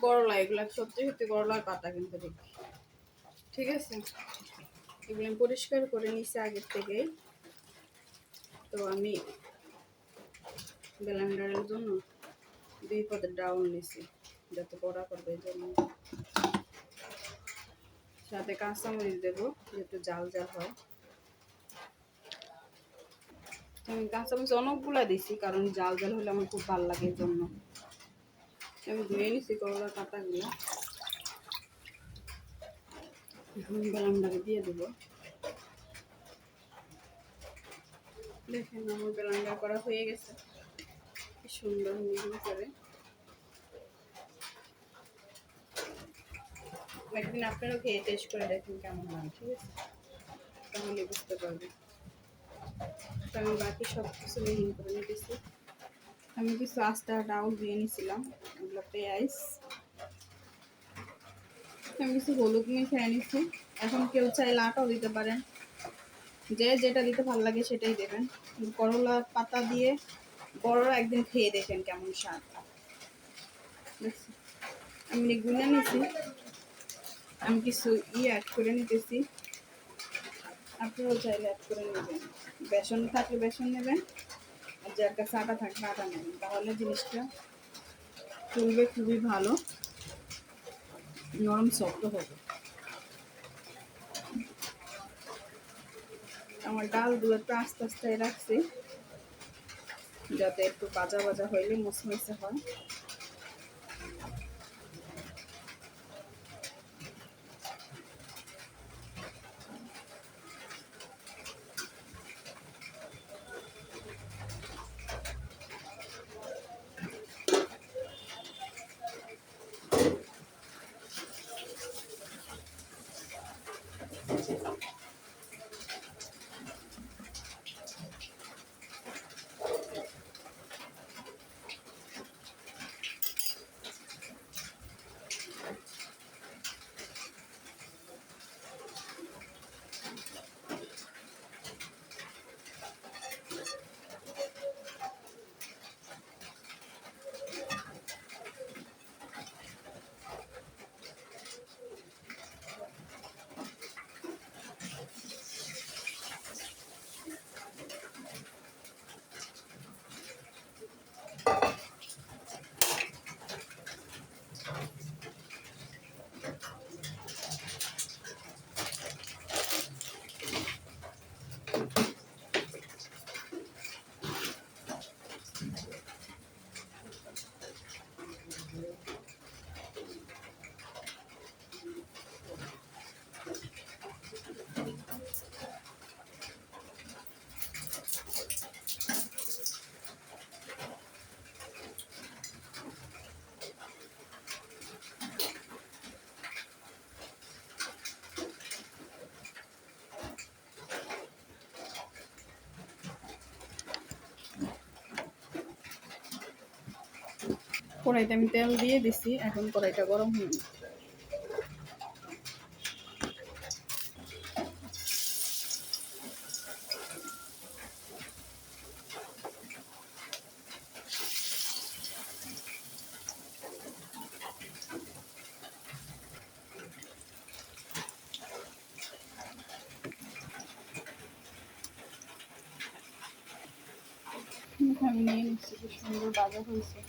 করলা, এগুলা সত্যি সত্যি করলার পাতা কিন্তু দেখি। ঠিক আছে, এগুলো আমি পরিষ্কার করে নিছি আগের থেকেই। তো আমি ব্লেন্ডারের জন্য 2 পাতা ডাউল নিছি, যাতে বড়া করবে এই জন্য। সাথে কাঁচামরিচ দেবো, যেহেতু জাল জাল হয়। আমি কাঁচামরিচ অনেকগুলা দিছি, কারণ জাল জাল হলে আমার খুব ভালো লাগে এই জন্য। আমি ধুয়ে নিছি করলার পাতাগুলো, এখন ব্লেন্ডারে দিয়ে দেবো। দেখেন আমার ব্লেন্ডার করা হয়ে গেছে, কি সুন্দর মিহি করে। একদিন আপনারাও খেয়ে টেস্ট করে দেখেন কেমন হয়, ঠিক আছে? তাহলে বুঝতে পারবেন। আমি বাকি সব কিছু মিহি করে নিতেছি। আমি কিছু আস্তা ডাউল দিয়ে নিয়েছিলাম, এগুলো পেঁয়াজ। আমি কিছু হলুদ মিশিয়ে নিচ্ছি। এখন কেউ চাইলে আটাও দিতে পারেন, যে যেটা দিতে ভালো লাগে সেটাই দেবেন। করলা পাতা দিয়ে বড়রা একদিন খেয়ে দেখেন কেমন স্বাদ। আমি গুনে নিছি, আমি কিছু অ্যাড করে নিতেছি, আপনারাও চাইলে অ্যাড করে নেবেন। বেসন থাকলে বেসন নেবেন, আর যার কাছে আটা থাকলে আটা নেবেন, তাহলে জিনিসটা ফুলবে খুবই ভালো, নরম শক্ত হবে। আমার ডালগুলো একটু আস্তে আস্তে রাখছি, যাতে একটু ভাজা ভাজা হইলে মুসমুসে হয়। কড়াইতে আমি তেল দিয়ে দিছি, এখন কড়াইটা গরম হয়ে গেছে। আমি নিয়ে নিচ্ছি, কি সুন্দর ভাজা হয়েছে।